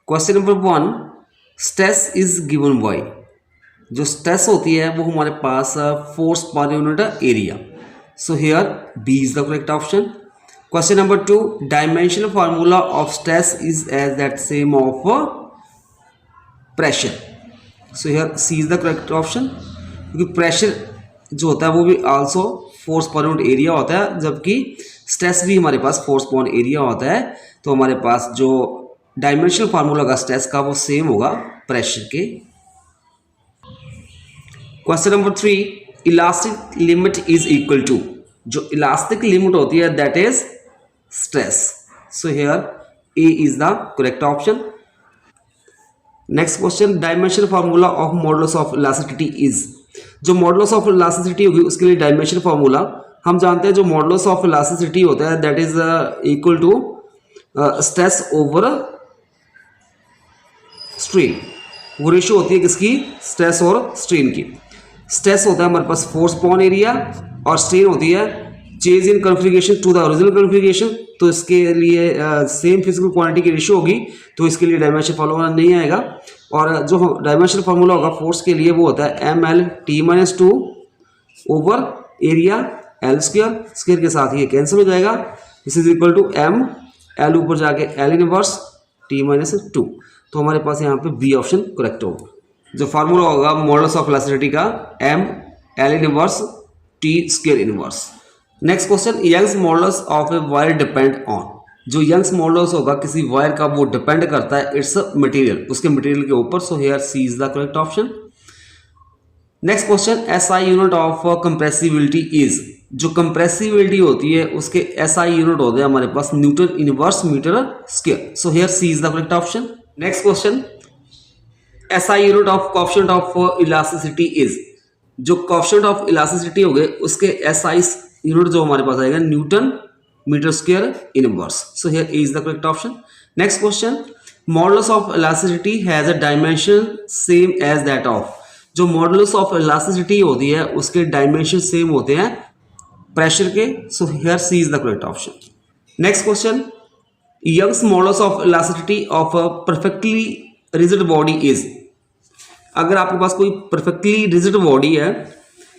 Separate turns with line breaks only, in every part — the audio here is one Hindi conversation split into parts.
Question number 1, stress is given by, जो स्ट्रेस होती है वो हमारे पास force per unit area. So here B is the correct option. Question number 2, dimensional formula of stress is as that same of pressure. So here C is the correct option, क्योंकि प्रेशर जो होता है वो भी also force per unit area होता है, जबकि स्ट्रेस भी हमारे पास फोर्स पर एरिया होता है। तो हमारे पास जो डायमेंशनल फार्मूला का स्ट्रेस का वो सेम होगा प्रेशर के। Question number 3, elastic limit is equal to, जो इलास्टिक लिमिट होती है that is stress. So here A is the correct option. Next question, dimensional formula of modulus of elasticity is, जो मॉडुलस ऑफ इलास्टिसिटी होगी उसके लिए डायमेंशनल फार्मूला हम जानते हैं, जो मॉडुलस ऑफ इलास्टिसिटी होता है that is equal to stress over strain. वो रेशियो होती है किसकी, स्ट्रेस और स्ट्रेन की। स्ट्रेस होता है हमारे पास फोर्स अपॉन एरिया और स्ट्रेन होती है change in configuration to the original configuration. तो इसके लिए सेम फिजिकल क्वांटिटी की रेशियो होगी, तो इसके लिए डायमेंशनल फार्मूला नहीं आएगा। और जो डायमेंशनल फार्मूला होगा फोर्स के लिए वो होता है M L T minus two over area L square. Square के साथ ये कैंसिल हो जाएगा, this is equal to M L ऊपर जाके L inverse T minus two. तो हमारे पास यहाँ पे बी ऑप्शन करेक्ट होगा। जो फार्मूला होगा मॉडुलस ऑफ इलास्टिसिटी का M L inverse T square inverse. Next question, Young's modulus of a wire depend on, जो यंग्स मॉडुलस होगा किसी वायर का वो डिपेंड करता है इट्स मटेरियल, उसके मटेरियल के ऊपर। So here C is the correct option. Next question, SI unit of compressibility is, जो कंप्रेसिबिलिटी होती है उसके एसआई यूनिट होते हैं हमारे पास newton inverse metre square. So here C is the correct option. Next question, SI unit of coefficient of elasticity is, जो कोएफिशिएंट ऑफ इलास्टिसिटी हो गए उसके एसआई यूनिट जो हमारे पास आएगा newton metre square inverse. So here A is the correct option. Next question, modulus of elasticity has a dimension same as that of, जो मॉडुलस ऑफ इलास्टिसिटी होती है उसके डायमेंशन सेम होते हैं प्रेशर के। So here C is the correct option. Next question, Young's modulus of elasticity of a perfectly rigid body is, अगर आपके पास कोई परफेक्टली रिजिड बॉडी है,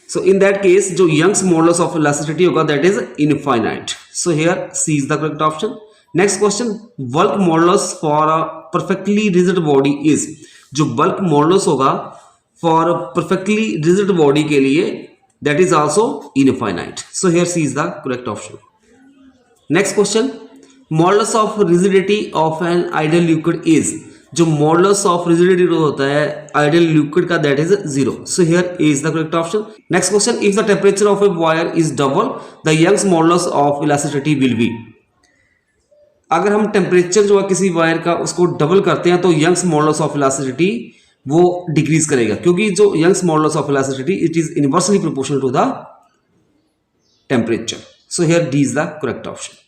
सो इन दैट केस जो यंग्स मॉडुलस ऑफ इलास्टिसिटी होगा that is infinite. So here C is the correct option. Next question, bulk modulus for a perfectly rigid body is, जो बल्क मॉडुलस होगा फॉर परफेक्टली रिजिड बॉडी के लिए that is also infinite. So here C is the correct option. Next question, modulus of rigidity of an ideal liquid is, जो मॉडुलस ऑफ रिजिडिटी होता है आइडियल लिक्विड का that is 0। So here A is the correct option. Next question, if the temperature of a wire is double the Young's modulus of elasticity will be, अगर हम टेम्परेचर जो है किसी वायर का उसको डबल करते हैं तो यंग्स मॉडुलस ऑफ इलास्टिसिटी वो डिक्रीज करेगा, क्योंकि जो Young's modulus of elasticity it is inversely proportional to the temperature. So here D is the correct option.